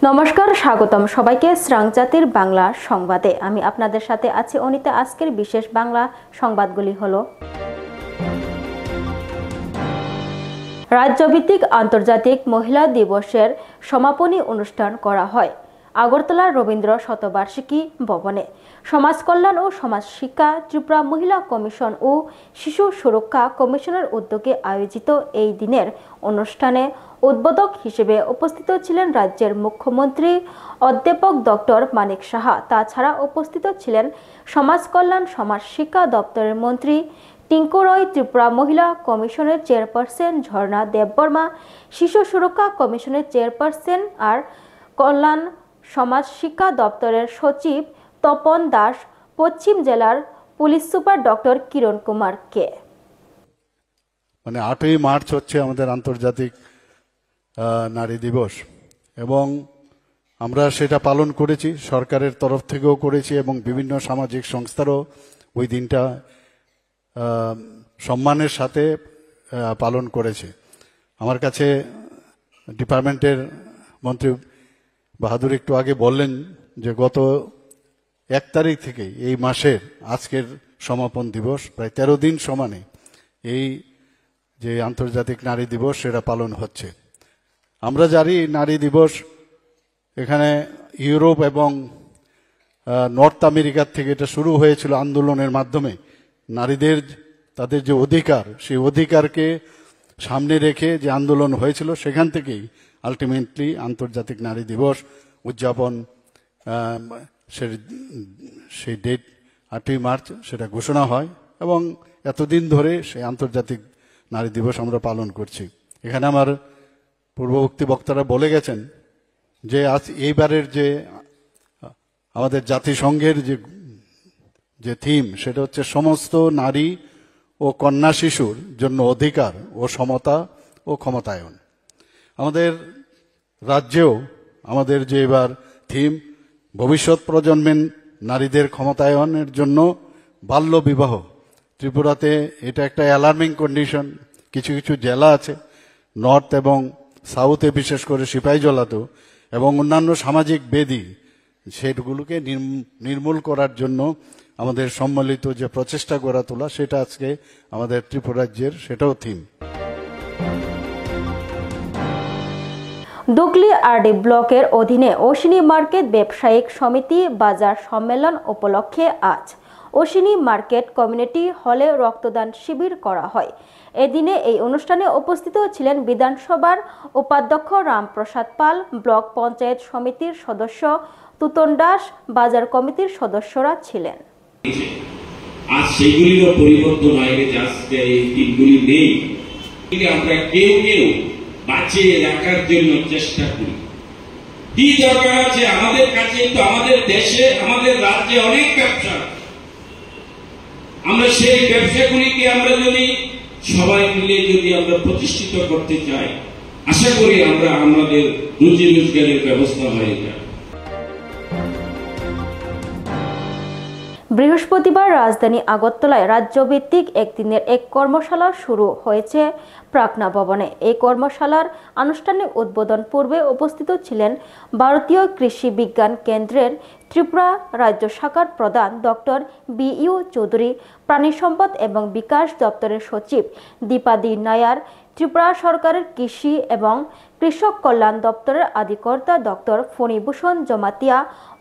নমস্কার, স্বাগতম সবাইকে শ্রাং জাতির বাংলা সংবাদে। আমি আপনাদের সাথে আছি অনিতা। আজকের বিশেষ বাংলা সংবাদগুলি হলো: রাজ্যভিত্তিক আন্তর্জাতিক মহিলা দিবসের সমাপনী অনুষ্ঠান করা হয় আগরতলার রবীন্দ্র শতবার্ষিকী ভবনে। সমাজ কল্যাণ ও সমাজ শিক্ষা ত্রিপুরা মহিলা কমিশন ও শিশু সুরক্ষা কমিশনের উদ্যোগে আয়োজিত এই দিনের অনুষ্ঠানে উদ্বোধক হিসেবে উপস্থিত ছিলেন রাজ্যের মুখ্যমন্ত্রী অধ্যাপক ডক্টর মানিক সাহা। তাছাড়া উপস্থিত ছিলেন সমাজ কল্যাণ সমাজ শিক্ষা দপ্তরের মন্ত্রী টিঙ্কু রয়, ত্রিপুরা মহিলা কমিশনের চেয়ারপারসন ঝর্ণা দেববর্মা, শিশু সুরক্ষা কমিশনের চেয়ারপারসন আর কল্যাণ সমাজ শিক্ষা দপ্তরের সচিব তপন দাস, পশ্চিম জেলার পুলিশ সুপার ডক্টর কিরণ কুমার কে। 8ই মার্চ হচ্ছে আমাদের আন্তর্জাতিক নারী দিবস এবং আমরা সেটা পালন করেছি, সরকারের তরফ থেকেও করেছি এবং বিভিন্ন সামাজিক সংস্থারও ওই দিনটা সম্মানের সাথে পালন করেছে। আমার কাছে ডিপার্টমেন্টের মন্ত্রী বাহাদুর একটু আগে বললেন যে গত 1 তারিখ থেকে এই মাসের আজকের সমাপন দিবস প্রায় 13 দিন সমানে এই যে আন্তর্জাতিক নারী দিবস সেটা পালন হচ্ছে। আমরা জানি নারী দিবস এখানে ইউরোপ এবং নর্থ আমেরিকার থেকে এটা শুরু হয়েছিল আন্দোলনের মাধ্যমে। নারীদের তাদের যে অধিকার, সেই অধিকারকে সামনে রেখে যে আন্দোলন হয়েছিল, সেখান থেকেই আলটিমেটলি আন্তর্জাতিক নারী দিবস উদযাপন সেই ডেট 8ই মার্চ সেটা ঘোষণা হয় এবং এতদিন ধরে সেই আন্তর্জাতিক নারী দিবস আমরা পালন করছি। এখানে আমার পূর্ববর্তী বক্তারা বলে গেছেন যে আজ এইবারের যে আমাদের জাতিসংঘের যে থিম সেটা হচ্ছে সমস্ত নারী ও কন্যা শিশুর জন্য অধিকার ও সমতা ও ক্ষমতায়ন। আমাদের রাজ্যেও আমাদের যে এবার থিম ভবিষ্যৎ প্রজন্মের নারীদের ক্ষমতায়নের জন্য বাল্য বিবাহ। ত্রিপুরাতে এটা একটা অ্যালার্মিং কন্ডিশন। কিছু কিছু জেলা আছে নর্থ এবং সাউথে, বিশেষ করে সিপাহীজলাতেও, এবং অন্যান্য সামাজিক বেদি সেগুলোকে নির্মূল করার জন্য আমাদের সম্মিলিত যে প্রচেষ্টা গড়ে তোলা, সেটা আজকে আমাদের ত্রিপুরা রাজ্যের সেটাও থিম। দুগলি আরডি ব্লকের অধীনে অশ্বিনী মার্কেট ব্যবসায়িক সমিতি বাজার সম্মেলন উপলক্ষে আজ অশ্বিনী মার্কেট কমিউনিটি হলে রক্তদান শিবির করা হয়। এদিনে এই অনুষ্ঠানে উপস্থিত ছিলেন বিধানসভার উপাধ্যক্ষ রামপ্রসাদ পাল, ব্লক পঞ্চায়েত সমিতির সদস্য তুতন দাস, বাজার কমিটির সদস্যরা ছিলেন। আজ সেগুলিরও পরিবর্তন হয়ে গেছে, আজকে এই দিনগুলি নেই। আমরা কেউ কেউ বাঁচিয়ে রাখার জন্য চেষ্টা করি। কি দরকার আছে আমাদের কাছে? তো আমাদের দেশে, আমাদের রাজ্যে অনেক ব্যবসা। আমরা সেই ব্যবসাগুলিকে আমরা যদি সবাই মিলে যদি আমরা প্রতিষ্ঠিত করতে চাই, আশা করি আমরা আমাদের রুজি রোজগারের ব্যবস্থা হয়ে যায়। বৃহস্পতিবার রাজধানী আগরতলায় রাজ্যভিত্তিক একদিনের এক কর্মশালা শুরু হয়েছে প্রাকনা ভবনে। এই কর্মশালার আনুষ্ঠানিক উদ্বোধন পূর্বে উপস্থিত ছিলেন ভারতীয় কৃষি বিজ্ঞান কেন্দ্রের ত্রিপুরা রাজ্য শাখার প্রধান ডক্টর বি.ইউ. চৌধুরী, প্রাণী সম্পদ এবং বিকাশ দপ্তরের সচিব দীপাদি নায়ার, ত্রিপুরা সরকারের কৃষি এবং কৃষক কল্যাণ দপ্তরের আধিকর্তা ডক্টর ফণিভূষণ জমাতিয়া,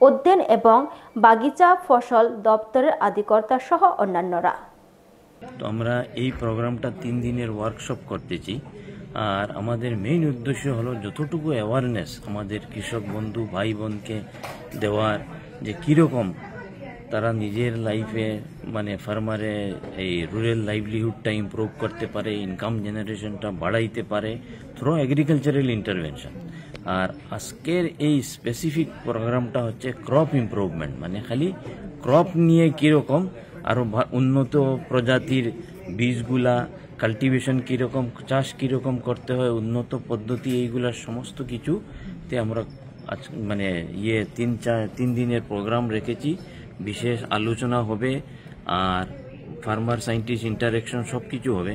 উদ্যান এবং বাগিচা ফসল দপ্তরের আধিকর্তা সহ অন্যান্যরা। তো আমরা এই প্রোগ্রামটা 3 দিনের ওয়ার্কশপ করতেছি, আর আমাদের মেইন উদ্দেশ্য হলো যতটুকু অ্যাওয়ারনেস আমাদের কৃষক বন্ধু ভাই বোনকে দেওয়ার, যে কীরকম তারা নিজের লাইফে মানে ফার্মারে এই রুরাল লাইভলিহুডটা ইমপ্রুভ করতে পারে, ইনকাম জেনারেশনটা বাড়াইতে পারে থ্রু এগ্রিকালচারাল ইন্টারভেনশন। আর আজকের এই স্পেসিফিক প্রোগ্রামটা হচ্ছে ক্রপ ইমপ্রুভমেন্ট, মানে খালি ক্রপ নিয়ে কীরকম আরও উন্নত প্রজাতির বীজগুলা, কাল্টিভেশন কীরকম, চাষ কীরকম করতে হয়, উন্নত পদ্ধতি, এইগুলার সমস্ত কিছুতে আমরা আজ মানে 3 দিনের প্রোগ্রাম রেখেছি। বিশেষ আলোচনা হবে আর ফার্মার সায়েন্টিস্ট ইন্টারেকশন সব কিছু হবে।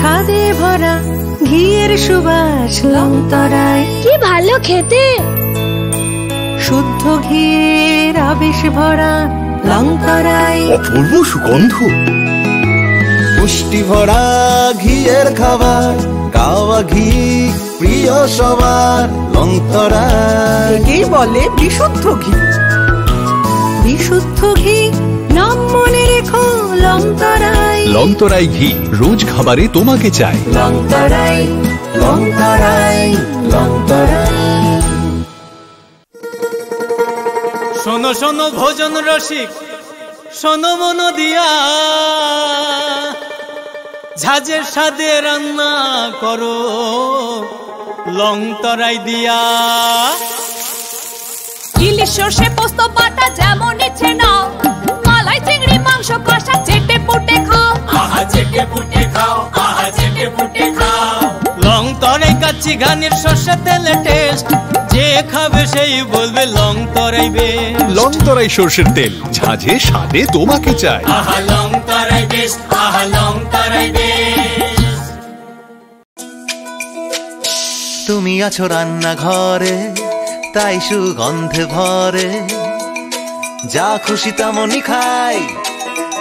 স্বাদে ভরা ঘিয়ের সুবাস লংতরায়। কি ভালো খেতে, শুদ্ধ ঘিয়ের আবেশ ভরা লংতরায়। অপূর্ব সুগন্ধ, পুষ্টি ভরা ঘিয়ের খাবার, গাওয়া ঘি প্রিয় সবার লংতরায়। একেই বলে বিশুদ্ধ ঘি। বিশুদ্ধ ঘি নাম মনে রেখো লংতরায়। লংতরাই ঘি রোজ খাবারে তোমাকে চাই। লংতরায়, লংতরায়, লংতরায়। শোনো শোনো ভোজন রসিক, শোনো মন দিয়া, ঝাঁঝের স্বাদে রান্না করো লংতরাই দিয়া। ইলিশ সর্ষে পোস্ত বাটা যেমন ইচ্ছে নাও, মালাই চিংড়ি মাংস কষা চেটে পুটে খাও। আহা চেটে পুটে খাও, আহা চেটে পুটে খাও। লংতরাই কাচ্চি ঘানির সর্ষে তেলে টেস্ট, যে খাবে সেই বলবে লংতরাই বেশ। লংতরাই সর্ষের তেল, ঝাঁঝে স্বাদে তোমাকে চাই। আহা লংতরাই বেশ, আহা লংতরাই বেশ। তুমি আছো রান্নাঘরে, তাই সুগন্ধে ভরে, যা খুশি তেমনই খাই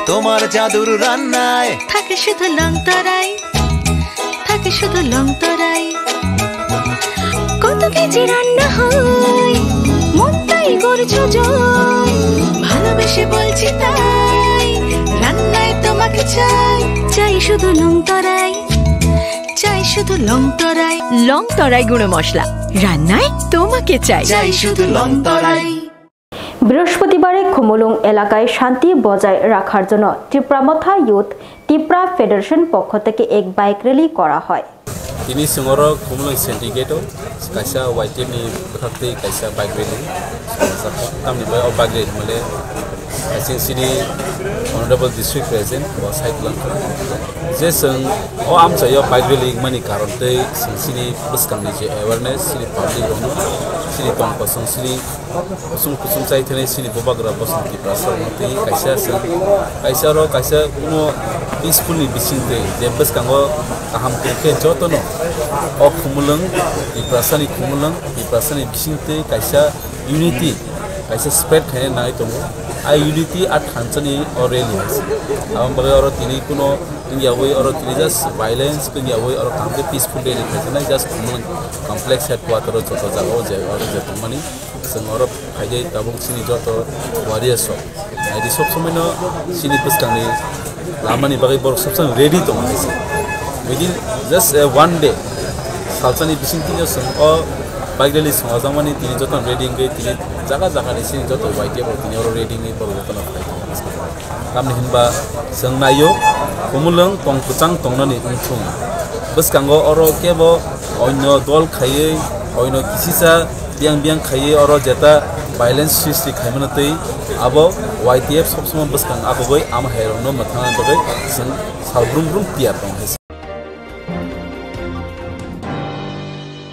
তোমার জাদুর রান্নায়। থাকে শুধু লংতরাই, থাকে শুধু লংতরাই। কত কেজি রান্না হয়, মন তাই করছো জয়। ভালোবেসে বলছি তাই, রান্নায় তোমাকে চাই। চাই শুধু লংতরাই, চাই শুধু লংতরাই। লংতরাই গুঁড়ো মশলা, রান্নায় তোমাকে চাই। চাই শুধু লংতরাই। বৃহস্পতিবারে খুমুলুং এলাকায় শান্তি বজায় রাখার জন্য ত্রিপুরামথা ইউথ ত্রিপুরা ফেডারেশন পক্ষ থেকে এক বাইক র্যালি করা হয়। Ini sengoro kumulung syndicate kaisa YTM ni berhati kaisa bike rally kami ni bawa bike rally male asing sini honorable district president was cycling jeseng am saya bike rally mani karon tei sini buskang ni je awareness sini public rono sini tong kosong sini kusum cai thene sini bobagra bosong ki prasar mati kaisa ro kaisa kuno peacefully bisinte je buskang o kaham ke jotono o khumulung di prasani bisinte kaisa unity kaisa spread khane nai tongo ai unity at khanchani or rally am bagai oro tini kuno india way oro tini just violence india way oro kamte peaceful day khane just khumulung complex headquarter joto jago je oro je tomani sing oro khaijai tabung sini joto warriors so ai di sob somono sini puskangni lamani bagai bor sob som ready tongo within just one day salsani bisinti jo sing o bike rally songajamani tini joton reading ge tini jaga ni sini joto white ebo tini oro reading ni bor joton kamni hinba sing nayo kumulung tong kuchang tongnani ungthung buskango oro kebo onyo dol khaiye onyo kisisa biang khaiye oro jeta violence history khaimana tei abo YTF sobsoma buskang abogoi am herono mathana bagai sing salbrum piar tong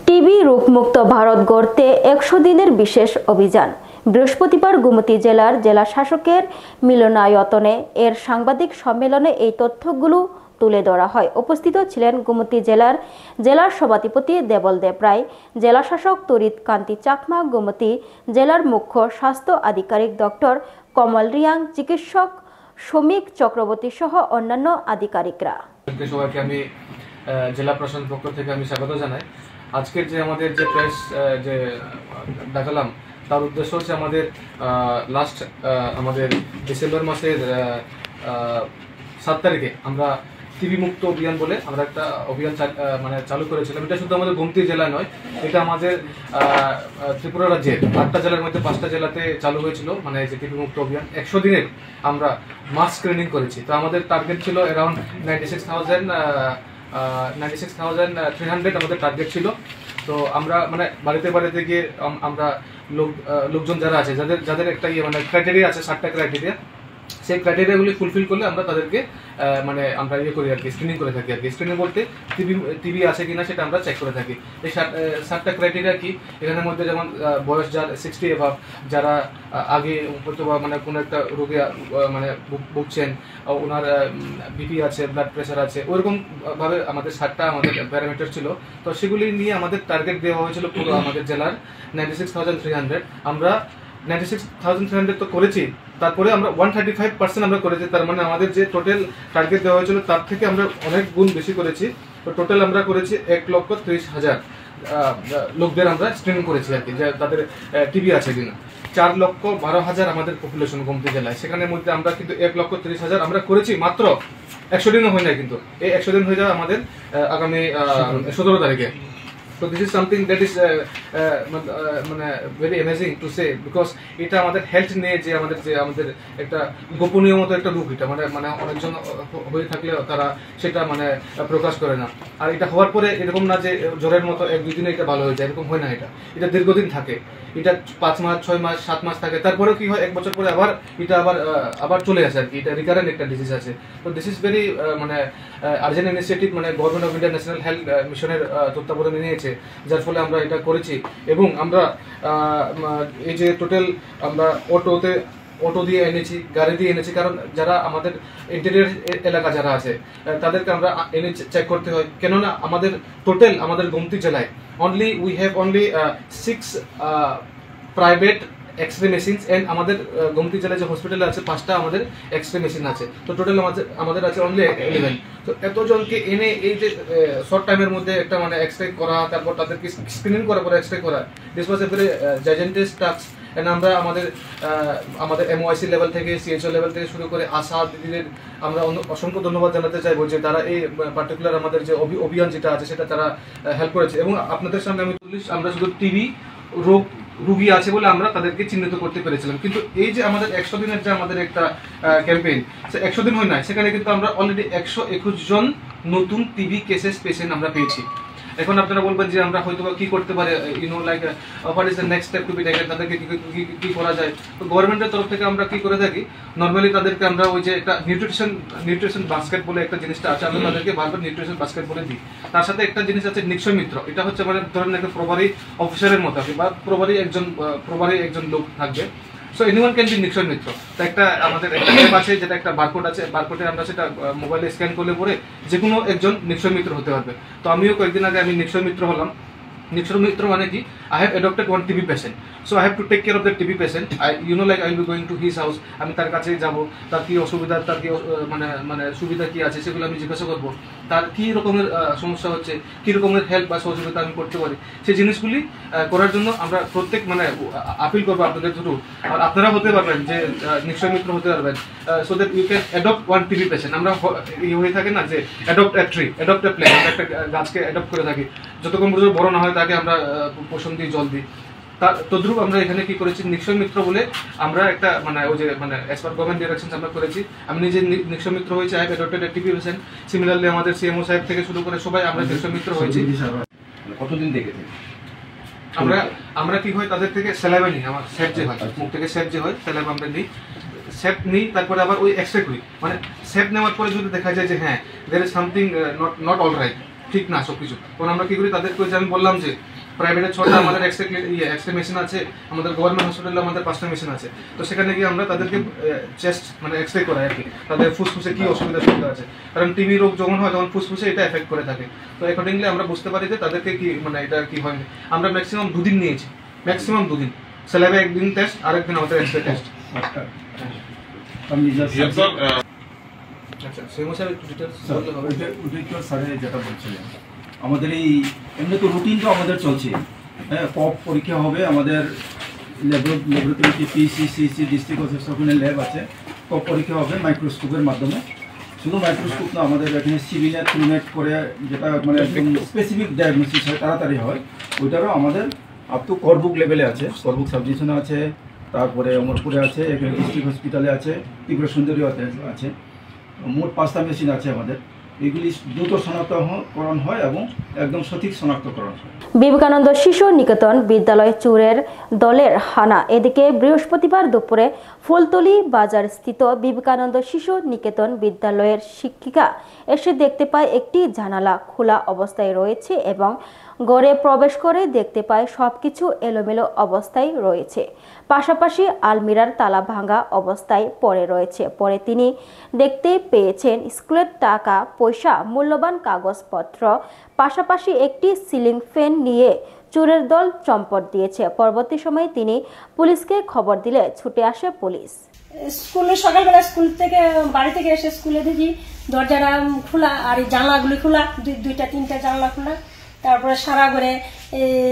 TB রোগমুক্ত ভারত গড়তে 100 দিনের বিশেষ অভিযান। বৃহস্পতিবার গোমতী জেলার জেলা শাসকের মিলনায়তনে এর সাংবাদিক সম্মেলনে এই তথ্যগুলো তুলে ধরা হয়। উপস্থিত ছিলেন গোমতী জেলার সভাধিপতি দেবল দেব রায়, জেলা শাসক তরিত কান্তি চাকমা, গোমতী জেলার মুখ্য স্বাস্থ্য আধিকারিক ডক্টর কমল রিয়াং, চিকিৎসক শ্রমিক চক্রবর্তী সহ অন্যান্য আধিকারিকরা। সবাইকে আমি জেলা প্রশাসন পক্ষ থেকে আমি স্বাগত জানাই। আজকের যে আমাদের যে প্রেস যে দেখালাম তার উদ্দেশ্য হচ্ছে আমাদের লাস্ট আমাদের ডিসেম্বর মাসের 7 তারিখে আমরা টিবি মুক্ত অভিযান বলে আমরা একটা অভিযান মানে চালু করেছিলাম। এটা শুধু আমাদের গোমতী জেলা নয়, এটা আমাদের ত্রিপুরা রাজ্যের 8টা জেলার মধ্যে 5টা জেলাতে চালু হয়েছিল। মানে যে টিবি মুক্ত অভিযান 100 দিনের আমরা মাস স্ক্রিনিং করেছি। তো আমাদের টার্গেট ছিল অ্যারাউন্ড 96,300 আমাদের টার্গেট ছিল। তো আমরা মানে বাড়িতে গিয়ে আমরা লোকজন যারা আছে যাদের একটা মানে ক্রাইটেরিয়া আছে, 7টা ক্রাইটেরিয়া, সেই ক্রাইটেরিয়াগুলি ফুলফিল করলে আমরা তাদেরকে মানে আমরা ইয়ে করি আর কি, স্ক্রিনিং করে থাকি আর কি। স্ক্রিনিং বলতে টিবি আছে কিনা সেটা আমরা চেক করে থাকি। এই 7টা ক্রাইটেরিয়া কি, এখানের মধ্যে যেমন বয়স যার 60 এভাব, যারা আগে হয়তো মানে কোনো একটা রোগে মানে ভুগছেন, ওনার বিপি আছে, ব্লাড প্রেশার আছে, ওইরকম ভাবে আমাদের 7টা আমাদের প্যারামিটার ছিল। তো সেগুলি নিয়ে আমাদের টার্গেট দেওয়া হয়েছিল পুরো আমাদের জেলার 96,300। আমরা 96,300 তো করেছি, তারপরে আমরা 135% আমরা করেছি। তার মানে আমাদের যে টোটাল টার্গেট দেওয়া হয়েছিল তার থেকে আমরা অনেক গুণ বেশি করেছি। তো টোটাল আমরা করেছি 1,30,000 লোকদের আমরা স্ক্রিনিং করেছি আর কি, যে তাদের টিবি আছে কিনা। 4,12,000 আমাদের পপুলেশন গোমতী জেলায়, সেখানের মধ্যে আমরা কিন্তু 1,30,000 আমরা করেছি মাত্র 100 দিনও হয় নাই, কিন্তু এই 100 দিন হয়ে যাবে আমাদের আগামী 17 তারিখে। So this is something that is মানে very amazing to say, because এটা আমাদের হেলথ নিয়ে যে আমাদের একটা গোপনীয় মতো একটা রূপ, এটা মানে অনেকজন হয়ে থাকলে তারা সেটা মানে প্রকাশ করে না। আর এটা হওয়ার পরে এরকম না যে জ্বরের মতো 1-2 দিনে এটা ভালো হয়ে যায়, এরকম হয় না। এটা দীর্ঘদিন থাকে, এটা 5 মাস 6 মাস 7 মাস থাকে, তারপরেও কি হয় 1 বছর পরে এটা আবার চলে আসে আর কি। এটা রিকারেন্ট একটা ডিজিজ আছে। তো দিস ইজ ভেরি মানে আর্জেন্ট ইনিশিয়েটিভ, মানে government of India national health মিশনের তত্ত্বাবধানে নিয়েছে, যার ফলে আমরা এটা করেছি। এবং আমরা এই যে টোটাল আমরা অটো দিয়ে এনেছি, গাড়ি দিয়ে এনেছি, কারণ যারা আমাদের ইন্টেরিয়র এলাকা যারা আছে তাদেরকে আমরা এনে চেক করতে হয়। কেননা আমাদের গোমতী জেলায় we have only 6 private x ray machines, and আমাদের গোমতী জেলায় যে হসপিটালে আছে 5টা আমাদের এক্সরে মেশিন আছে। তো টোটাল আমাদের আছে অনলি 11। তো এতজনকে এনে এই যে শর্ট টাইমের মধ্যে একটা মানে এক্সরে করা, তারপর তাদেরকে স্ক্রিনিং করার পরে এক্সরে করা, this was a very gigantic task. And আমরা আমাদের MOIC লেভেল থেকে, CHO লেভেল থেকে শুরু করে আশা দিদিদের আমরা অসংখ্য ধন্যবাদ জানাতে চাইবো যে তারা এই পার্টিকুলার আমাদের যে অভিযান যেটা আছে সেটা তারা হেল্প করেছে। এবং আপনাদের সামনে আমরা শুধু টিবি রোগী আছে বলে আমরা তাদেরকে চিহ্নিত করতে পেরেছিলাম। কিন্তু এই যে আমাদের 100 দিনের যে আমাদের একটা ক্যাম্পেইন, 100 দিন হয় না, সেখানে কিন্তু আমরা অলরেডি 121 জন নতুন টিবি কেসেস পেশেন্ট আমরা পেয়েছি। এখন আপনারা বলবেন যে আমরা হয়তো কি করতে পারে, like what is the next step to be taken, তাদেরকে কি করা যায়। তো গভর্নমেন্টের তরফ থেকে আমরা কি করে থাকি, নর্মালি তাদেরকে আমরা ওই যে একটা নিউট্রিশন বাস্কেট বলে একটা জিনিসটা আছে, আমরা তাদেরকে বারবার নিউট্রিশন বাস্কেট বলে দিই। তার সাথে একটা জিনিস আছে নিশ্চয় মিত্র, এটা হচ্ছে মানে ধরেন একটা প্রভারী অফিসারের মতো আছে, বা প্রভারী একজন লোক থাকবে। সো এনিওয়ান ক্যান বি নিশ্চয় মিত্র। তো একটা আমাদের একটা অ্যাপ আছে, যেটা একটা বারকোড আছে, বারকোডে আমরা সেটা মোবাইলে স্ক্যান করলে পরে যে কোনো একজন নিশ্চয় মিত্র হতে পারবে। তো আমিও কয়েকদিন আগে আমি নিশ্চয় মিত্র হলাম। নিশ্চয় মিত্র মানে কি, I have adopted one TB patient, so I have to take care of the TB patient. I will be going to his house, আমি তার কাছে যাব, তার কি অসুবিধা, তার কি মানে সুবিধা কি আছে সেগুলো আমি জিজ্ঞাসা করবো, তার কি রকমের সমস্যা হচ্ছে, কি রকমের হেল্প বা সহযোগিতা আমি করতে পারি, সেই জিনিসগুলি করার জন্য আমরা প্রত্যেক মানে আপিল করবো আপনাদের থ্রু। আর আপনারা হতে পারবেন যে নিশ্চয় মিত্র হতে পারবেন, so that you can adopt one TB patient. আমরা হয়ে থাকে না যে adopt a tree, adopt a plant, একটা গাছকে অ্যাডপ্ট করে থাকি, যতক্ষণ পর্যন্ত বড় না হয় তাকে আমরা পোষণ দিই, জল দিই। তদ্রুপ আমরা এখানে কি করেছি, নিশ্চয় মিত্র বলে আমরা একটা মানে ওই যে মানে অ্যাজ পার গভর্নমেন্ট ডিরেকশন আমরা করেছি। আমি নিজে নিশ্চয় মিত্র হয়েছি, I have adopted A TB patient. Similarly আমাদের CMO সাহেব থেকে শুরু করে সবাই আমরা নিশ্চয় মিত্র হয়েছি। কতদিন দেখেছেন আমরা কি হয়, তাদের থেকে স্যালাইভা নিই, আমার সেপ যে হয়, মুখ থেকে সেপ যে হয়, স্যালাইভা আমরা নিই, সেপ নিই, তারপরে আবার ওই এক্সরে করি। মানে সেপ নেওয়ার পরে যদি দেখা যায় যে হ্যাঁ there is something not all right, ঠিক না সব কিছু, তখন আমরা কি করি, তাদেরকে যে আমি বললাম যে প্রাইভেটে 6টা আমাদের এক্সরে মেশিন আছে, আমাদের গভর্নমেন্ট হসপিটালে আমাদের 5টা মেশিন আছে। তো সেখানে গিয়ে আমরা তাদেরকে চেস্ট মানে এক্সরে করাই আর কি, তাদের ফুসফুসে কি অসুবিধা আছে, কারণ টিবি রোগ যখন হয় তখন ফুসফুসে এটা এফেক্ট করে থাকে। তো অ্যাকর্ডিংলি আমরা বুঝতে পারি যে তাদেরকে কি মানে এটা কি হয়নি। আমরা ম্যাক্সিমাম 2 দিন নিয়েছি, ম্যাক্সিমাম 2 দিন, স্যালাইভা একদিন টেস্ট, আরেকদিন আমাদের এক্সরে টেস্ট। আচ্ছা সেমো স্যার একটু ডিটেইলস বললে হবে। স্যার যেটা বলছিলেন, আমাদের এই এমনি তো রুটিন তো আমাদের চলছে, হ্যাঁ কপ পরীক্ষা হবে, আমাদের ল্যাবরেটরিতে PCCC ডিস্ট্রিক্ট অফিসের ল্যাব আছে, কপ পরীক্ষা হবে মাইক্রোস্কোপের মাধ্যমে। শুধু মাইক্রোস্কোপ না, আমাদের এখানে সিভিনেট ট্রুনেট করে যেটা মানে একদম স্পেসিফিক ডায়াগনোসিস হয়, তাড়াতাড়ি হয়, ওইটারও আমাদের আপ টু করবুক লেভেলে আছে, করবুক সাব ডিভিশনে আছে, তারপরে অমরপুরে আছে, এখানে ডিস্ট্রিক্ট হসপিটালে আছে, ত্রিপুরা সুন্দরী আছে। মোট 5টা মেশিন আছে আমাদের। এগুলি দ্রুত শনাক্তকরণ হয় এবং একদম সঠিক শনাক্তকরণ হয়। বিবেকানন্দ শিশু নিকেতন বিদ্যালয় চোরের দলের হানা। এদিকে বৃহস্পতিবার দুপুরে ফুলতলি বাজার স্থিত বিবেকানন্দ শিশু নিকেতন বিদ্যালয়ের শিক্ষিকা এসে দেখতে পায় একটি জানালা খোলা অবস্থায় রয়েছে এবং ঘরে প্রবেশ করে দেখতে পায় সবকিছু এলোমেলো অবস্থায় রয়েছে, পাশাপাশি আলমিরার তালা ভাঙা অবস্থায় পড়ে রয়েছে। পরে তিনি দেখতে পেয়েছেন স্কুলের টাকা পয়সা, মূল্যবান কাগজপত্র, পাশাপাশি একটি সিলিং ফ্যান নিয়ে চোরের দল চম্পট দিয়েছে। পরবর্তী সময়ে তিনি পুলিশকে খবর দিলে ছুটে আসে পুলিশ। স্কুলে সকালবেলা স্কুল থেকে বাড়ি থেকে এসে স্কুলে দেখি দরজাটা খোলা আর এই জানলাগুলি খোলা, দুইটা তিনটা জানলা খোলা। তারপরে সারা ঘরে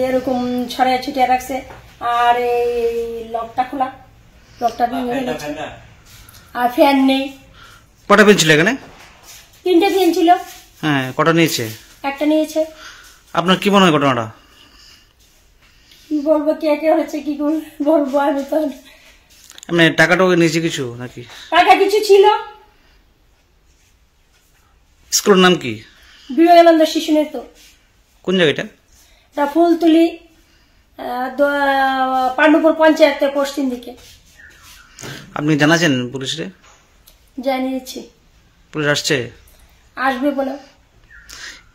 এরকম ছড়াইয়া ছিটিয়ে রাখছে আর এই লকটা খোলা, লকটা ভেঙে গেছে আর ফ্যান নেই। কটা পেন ছিল এখানে? 3টে পেন ছিল। হ্যাঁ, কটা নিয়েছে? একটা নিয়েছে। আপনার কি মনে হয় ঘটনাটা? কি বলবো, কে কে হয়েছে কি বলবো আমি তো। মানে টাকাটাও নিয়েছে কিছু নাকি? টাকা কিছু ছিল। স্কুলের নাম কি? বিবেকানন্দ শিশু নিকেতন। কোন জায়গাটা? ফুলতলি পাণ্ডুপুর পঞ্চায়েতের পশ্চিম দিকে। আপনি জানাছেন পুলিশে? জানিয়েছি। পুলিশ আসছে? আসবে বলে।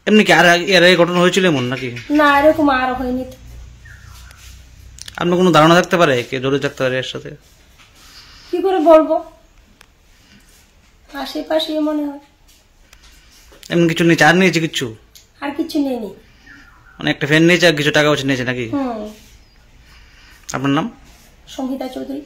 এমনি কি আর এর আগে ঘটনা হয়েছিল এমন নাকি? না, এরকম আর হয়নি। আপনার কোনো ধারণা থাকতে পারে কে জড়িত থাকতে পারে এর সাথে? কি করে বলবো, আশেপাশে মনে হয়। এমন কিছু নিয়েছে? আর নিয়েছে কিছু? আর কিছু নেই। মানে একটা ফ্যান নিয়েছে আর কিছু টাকা পয়সা নিয়েছে নাকি? আপনার নাম? সংগীতা চৌধুরী।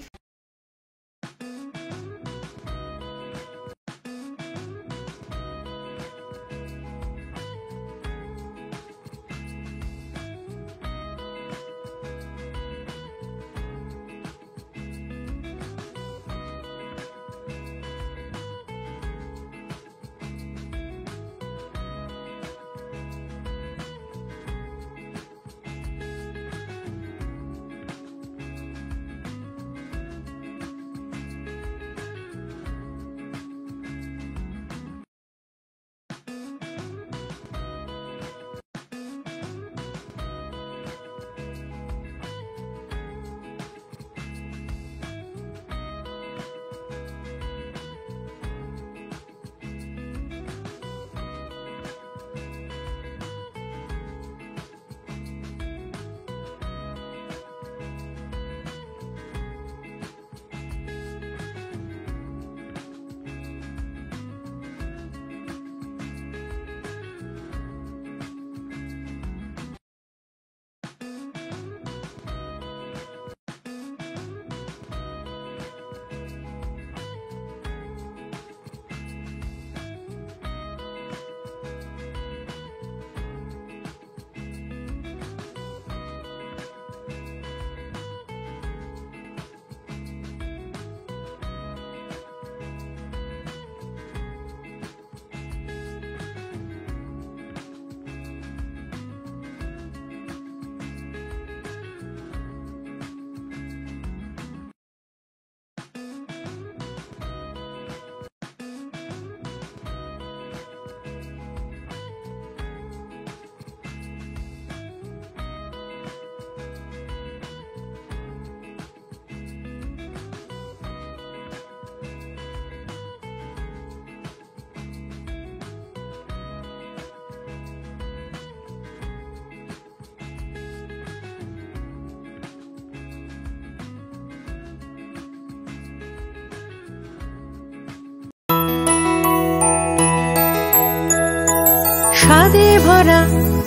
স্বাদে ভরা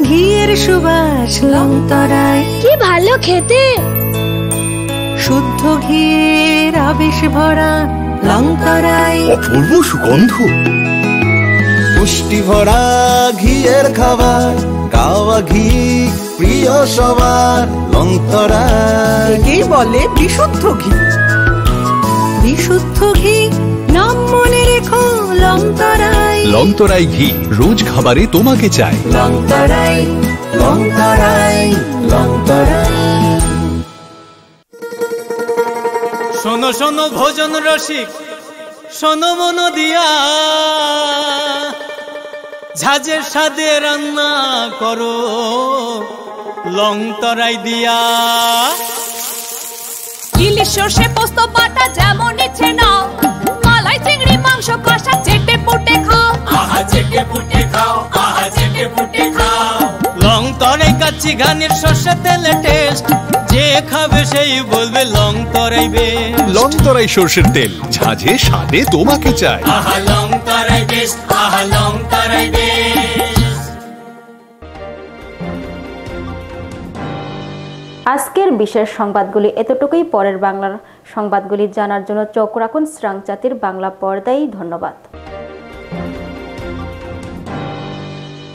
ঘিয়ের সুবাস লংতরায়, কি ভালো খেতে। শুদ্ধ ঘিয়ের আবেশ ভরা লংতরায়, অপূর্ব সুগন্ধ। পুষ্টি ভরা ঘিয়ের খাবার, গাওয়া ঘি প্রিয় সবার লংতরায়। একে বলে বিশুদ্ধ ঘি। বিশুদ্ধ ঘি নাম মনে রেখো লংতরায়। লংতরাই ঘি রোজ খাবারে তোমাকে চাই। লংতরাই, লংতরাই, লংতরাই। শোনো শোনো ভোজন রসিক, শোনো মন দিয়া, ঝাঁঝের সাদে রান্না করো লং তরাই দিয়া। ইলিশ সর্ষে পোস্ত বাটা যেমন ইচ্ছে নাও, মালাই চিংড়ি মাংস কষা চেটে পুটে খাও, আহা চেটে পুটে খাও, আহা চেটে পুটে খাও। লং তরাই কাচ্চি ঘানির সর্ষে তেলে টেস্ট, যে খাবে সেই বলবে লং তরাই বেশ। লং তরাই সর্ষের তেল, ঝাঁঝে স্বাদে তোমাকে চাই। আহা লং তরাই বেশ, আহা লং তরাই বেশ। আজকের বিশেষ সংবাদগুলি এতটুকুই। পরের বাংলার সংবাদগুলি জানার জন্য চোখ রাখুন শ্রাংচাতির বাংলা পর্দায়। ধন্যবাদ।